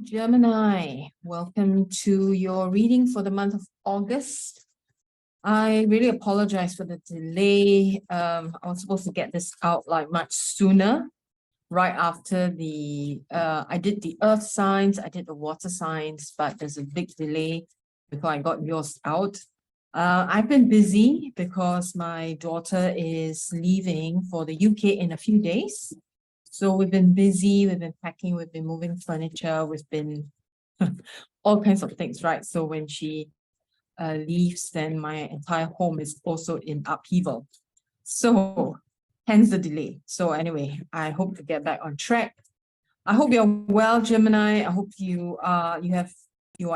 Gemini, welcome to your reading for the month of August. I really apologize for the delay. I was supposed to get this out like much sooner, right after I did the earth signs, I did the water signs, but there's a big delay before I got yours out. I've been busy because my daughter is leaving for the UK in a few days. So we've been busy, we've been packing, we've been moving furniture, we've been all kinds of things, right? So when she leaves, then my entire home is also in upheaval. So hence the delay. So anyway, I hope to get back on track. I hope you're well, Gemini. I hope you are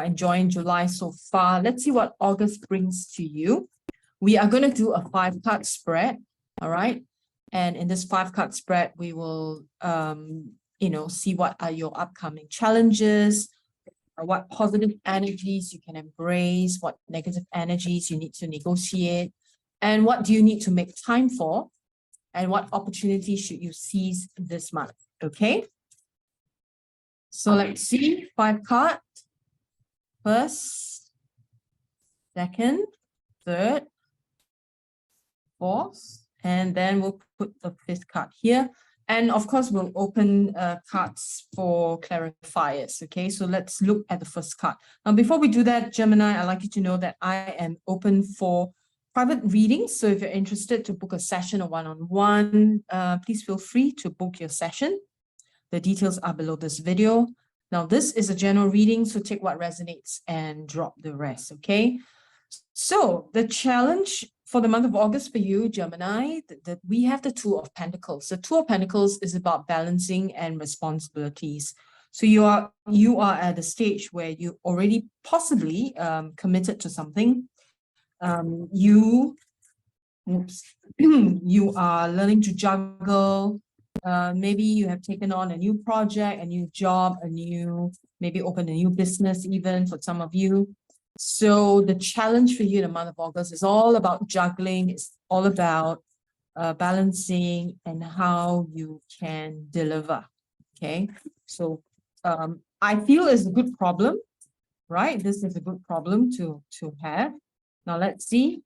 enjoying July so far. Let's see what August brings to you. We are going to do a 5-card spread, all right? And in this 5-card spread, we will, see what are your upcoming challenges, what positive energies you can embrace, what negative energies you need to negotiate, and what do you need to make time for, and what opportunities should you seize this month, okay? So let's see, 5-card, first, second, third, fourth, and then we'll put the 5th card here. And of course, we'll open cards for clarifiers, okay? So let's look at the first card. Now, before we do that, Gemini, I'd like you to know that I am open for private readings. So if you're interested to book a session or one-on-one, please feel free to book your session. The details are below this video. Now, this is a general reading, so take what resonates and drop the rest, okay? So the challenge for the month of August for you, Gemini, that we have the Two of Pentacles. The Two of Pentacles is about balancing and responsibilities. So you are at the stage where you already possibly committed to something. You are learning to juggle. Maybe you have taken on a new project, a new job, maybe open a new business even for some of you. So the challenge for you in the month of August is all about juggling. It's all about balancing and how you can deliver. Okay. So I feel it's a good problem, right? This is a good problem to have. Now let's see.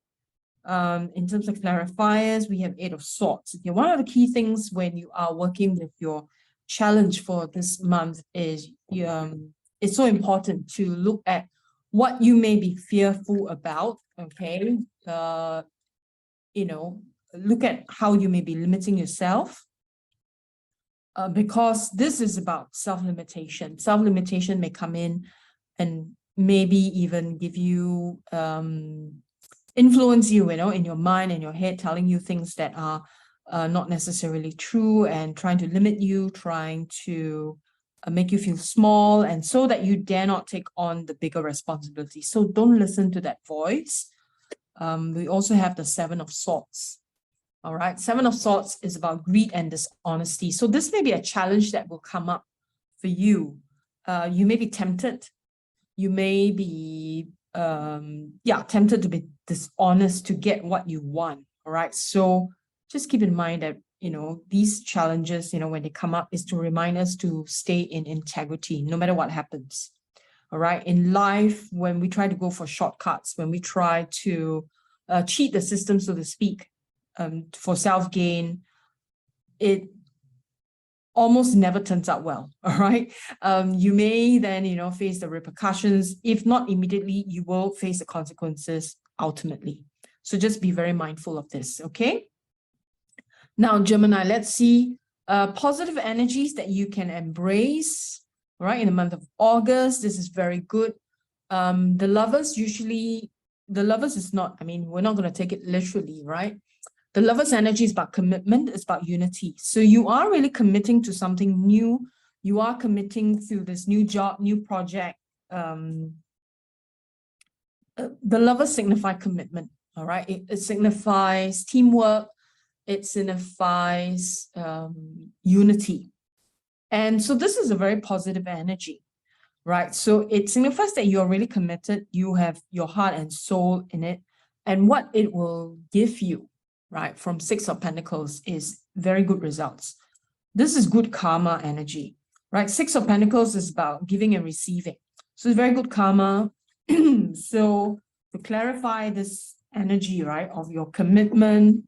In terms of clarifiers, we have 8 of Swords. Okay, one of the key things when you are working with your challenge for this month is it's so important to look at what you may be fearful about, okay? Look at how you may be limiting yourself because this is about self-limitation. Self-limitation may come in and maybe even give you, influence you, in your mind and your head, telling you things that are not necessarily true and trying to limit you, trying to make you feel small, and so that you dare not take on the bigger responsibility. So don't listen to that voice. We also have the 7 of Swords. All right, 7 of Swords is about greed and dishonesty. So this may be a challenge that will come up for you. You may be tempted. You may be tempted to be dishonest to get what you want. All right, so just keep in mind that these challenges, when they come up, is to remind us to stay in integrity no matter what happens. All right, in life, when we try to go for shortcuts, when we try to cheat the system, so to speak, for self-gain, it almost never turns out well. All right, you may then face the repercussions. If not immediately, you will face the consequences ultimately. So just be very mindful of this. Okay. Now, Gemini, let's see positive energies that you can embrace, right? In the month of August, this is very good. The lovers is not, we're not going to take it literally, right? The lover's energy is about commitment, it's about unity. So you are really committing to something new. You are committing to this new job, new project. The lovers signify commitment, all right? It signifies teamwork. It signifies unity. And so this is a very positive energy, right? So it signifies that you're really committed. You have your heart and soul in it. And what it will give you, right, from 6 of Pentacles is very good results. This is good karma energy. right? Six of Pentacles is about giving and receiving. So it's very good karma. So to clarify this energy, right, of your commitment,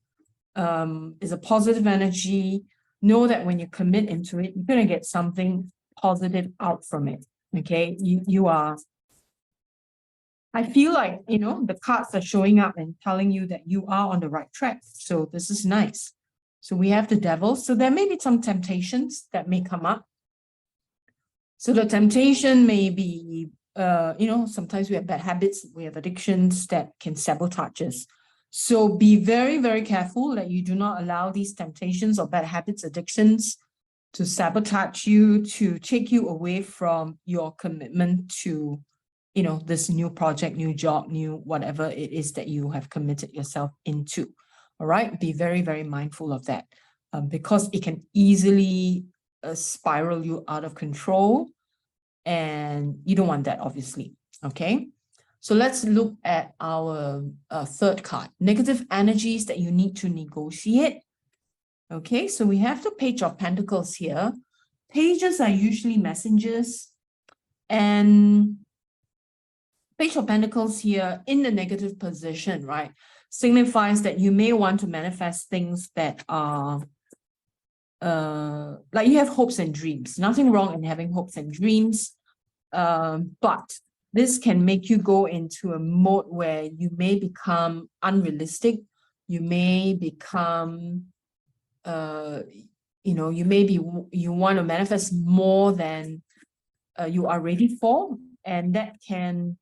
is a positive energy. Know that when you commit into it, you're going to get something positive out from it. Okay, you are. I feel like, you know, the cards are showing up and telling you that you are on the right track. So this is nice. So we have the Devil. So there may be some temptations that may come up. So the temptation may be, you know, sometimes we have bad habits, we have addictions that can sabotage us. So be very, very careful that you do not allow these temptations or bad habits, addictions to sabotage you, to take you away from your commitment to, you know, this new project, new job, new whatever it is that you have committed yourself into. All right, be very, very mindful of that, because it can easily spiral you out of control, and you don't want that, obviously. Okay, so let's look at our third card, negative energies that you need to negotiate. Okay, so we have the Page of Pentacles here. Pages are usually messengers, and Page of Pentacles here in the negative position, right, signifies that you may want to manifest things that are like you have hopes and dreams. Nothing wrong in having hopes and dreams, but this can make you go into a mode where you may become unrealistic. You may become, you know, you want to manifest more than you are ready for, and that can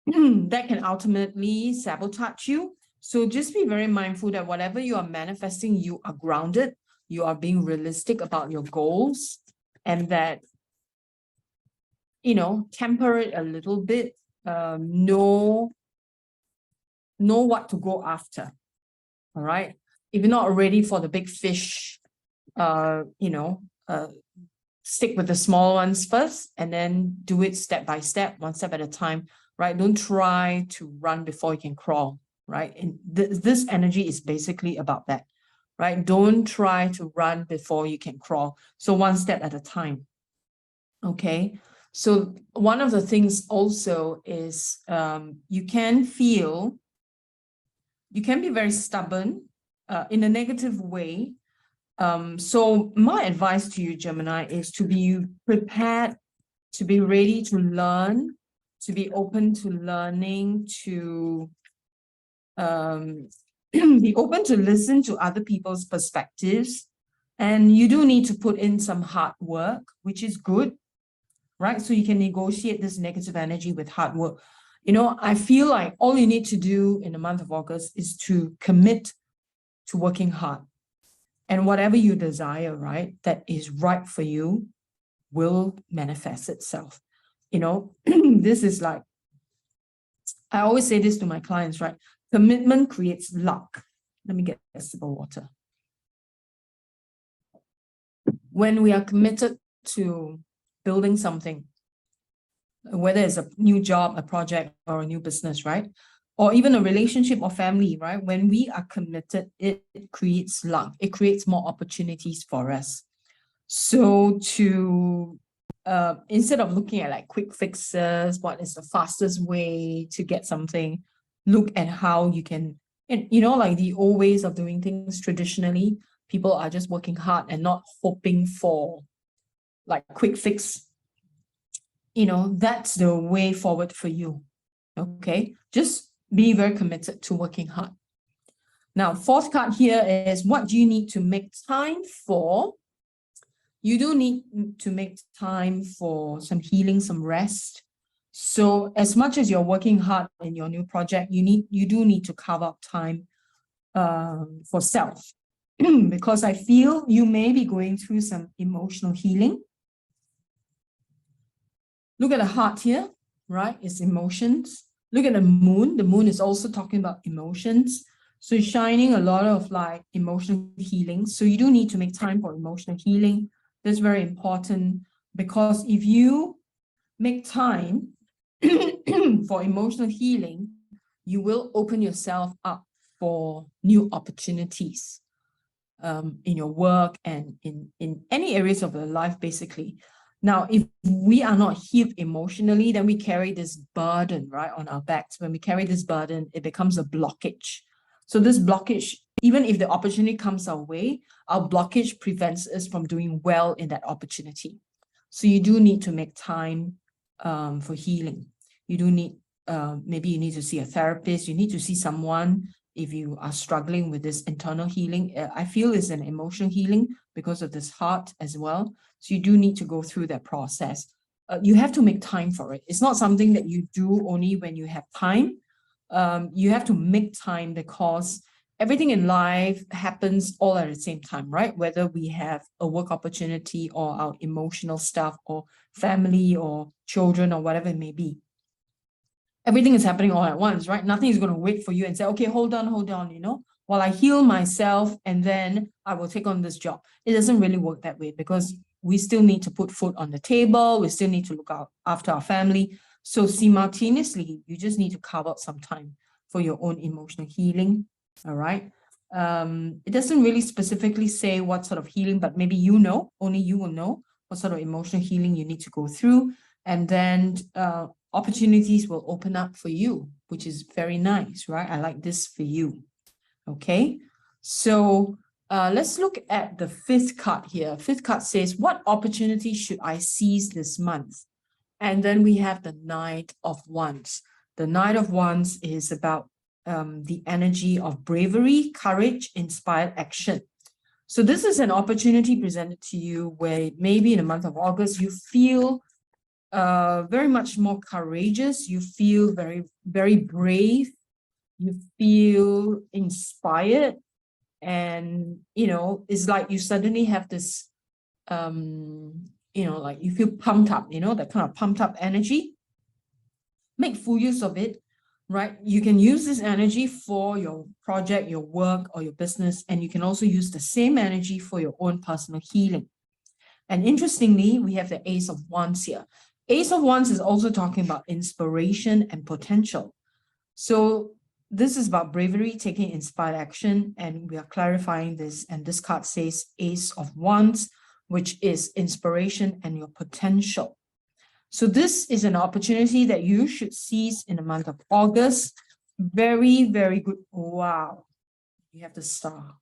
that can ultimately sabotage you. So just be very mindful that whatever you are manifesting, you are grounded, you are being realistic about your goals, and that, you know, temper it a little bit, know what to go after. All right. If you're not ready for the big fish, you know, stick with the small ones first, and then do it step by step, one step at a time, right? Don't try to run before you can crawl, right? And this energy is basically about that, right? Don't try to run before you can crawl. So one step at a time. Okay. So one of the things also is you can be very stubborn in a negative way. So my advice to you, Gemini, is to be prepared, to be ready to learn, to be open to learning, to be open to listen to other people's perspectives. And you do need to put in some hard work, which is good, right? So you can negotiate this negative energy with hard work. You know, I feel like all you need to do in the month of August is to commit to working hard. And whatever you desire, right, that is right for you will manifest itself. You know, this is like, I always say this to my clients, right? Commitment creates luck. Let me get a sip of water. When we are committed to building something, whether it's a new job, a project, or a new business, right? Or even a relationship or family, right? When we are committed, it creates luck. It creates more opportunities for us. So to, instead of looking at like quick fixes, what is the fastest way to get something, look at how you can, and you know, like the old ways of doing things traditionally, people are just working hard and not hoping for like quick fix. You know, that's the way forward for you. Okay, just be very committed to working hard. Now, fourth card here is what do you need to make time for? You do need to make time for some healing, some rest. So as much as you're working hard in your new project, you do need to carve out time for self, because I feel you may be going through some emotional healing. Look at the heart here, right? It's emotions. Look at the moon. The moon is also talking about emotions. So it's shining a lot of like emotional healing. So you do need to make time for emotional healing. That's very important, because if you make time for emotional healing, you will open yourself up for new opportunities. in your work and in any areas of your life, basically. Now, if we are not healed emotionally, then we carry this burden, right, on our backs. When we carry this burden, it becomes a blockage. So this blockage, even if the opportunity comes our way, our blockage prevents us from doing well in that opportunity. So you do need to make time for healing. You do need, maybe you need to see a therapist, you need to see someone if you are struggling with this internal healing. I feel it's an emotional healing because of this heart as well. So you do need to go through that process. You have to make time for it. It's not something that you do only when you have time. You have to make time because everything in life happens all at the same time, right? Whether we have a work opportunity or our emotional stuff or family or children or whatever it may be. Everything is happening all at once, right? Nothing is going to wait for you and say, okay, hold on, while I heal myself and then I will take on this job. It doesn't really work that way because we still need to put food on the table. We still need to look out after our family. So simultaneously, you just need to carve out some time for your own emotional healing. All right. It doesn't really specifically say what sort of healing, but maybe only you will know what sort of emotional healing you need to go through. And then opportunities will open up for you, which is very nice, right? I like this for you. Okay. So let's look at the fifth card here. Fifth card says, what opportunity should I seize this month? And then we have the Knight of Wands. The Knight of Wands is about the energy of bravery, courage, inspired action. So this is an opportunity presented to you where maybe in the month of August, you feel very much more courageous. You feel very, very brave. You feel inspired. And, it's like you suddenly have this, like you feel pumped up, that kind of pumped up energy. Make full use of it, right? You can use this energy for your project, your work, or your business, and you can also use the same energy for your own personal healing. And interestingly, we have the Ace of Wands here. Ace of Wands is also talking about inspiration and potential. So this is about bravery, taking inspired action, and we are clarifying this. And this card says Ace of Wands, which is inspiration and your potential. So this is an opportunity that you should seize in the month of August. Very, very good. Wow. You have the star.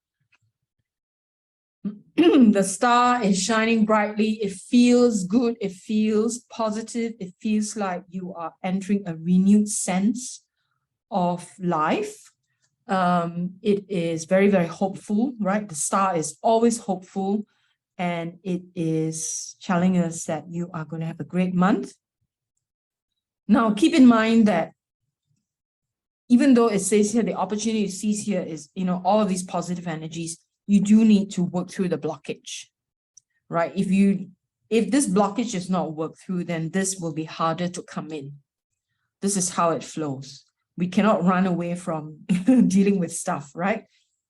The star is shining brightly. It feels good. It feels positive. It feels like you are entering a renewed sense of life. It is very, very hopeful, right? The star is always hopeful, and it is telling us that you are going to have a great month. Now, keep in mind that even though it says here, the opportunity you seize here is, all of these positive energies, you do need to work through the blockage, right? If this blockage is not worked through, then this will be harder to come in. This is how it flows. We cannot run away from dealing with stuff, right?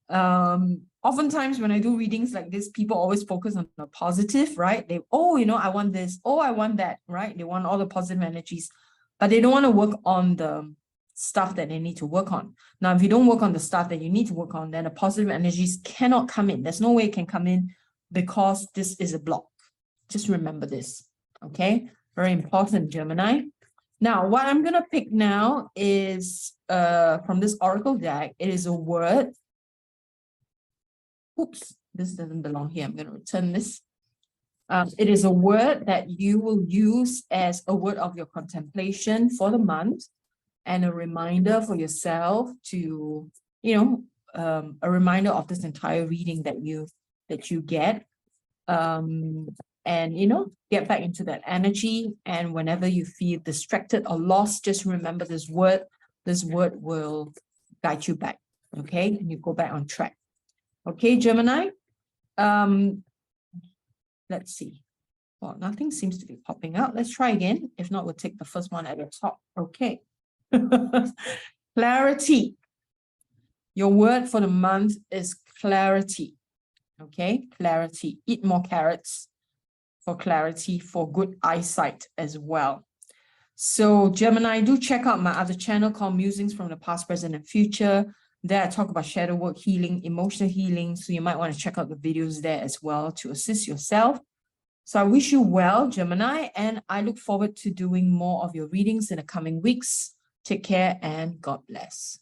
Oftentimes when I do readings like this, people always focus on the positive, right? I want this, I want that, right? They want all the positive energies, but they don't want to work on the stuff that they need to work on. Now, if you don't work on the stuff that you need to work on, then the positive energies cannot come in. There's no way it can come in because this is a block. Just remember this, okay? Very important, Gemini. Now, what I'm going to pick now is from this Oracle deck. It is a word. Oops, this doesn't belong here. I'm going to return this. It is a word that you will use as a word of your contemplation for the month and a reminder for yourself to, a reminder of this entire reading that you get. And, get back into that energy. And whenever you feel distracted or lost, just remember this word. This word will guide you back, okay? And you go back on track. Okay, Gemini? Let's see. Well, nothing seems to be popping out. Let's try again. If not, we'll take the first one at the top. Okay. Clarity. Your word for the month is clarity. Okay, clarity. Eat more carrots for clarity, for good eyesight as well. So Gemini, do check out my other channel called Musings from the Past, Present, and Future. There I talk about shadow work healing, emotional healing. So you might want to check out the videos there as well to assist yourself. So I wish you well, Gemini, and I look forward to doing more of your readings in the coming weeks. Take care and God bless.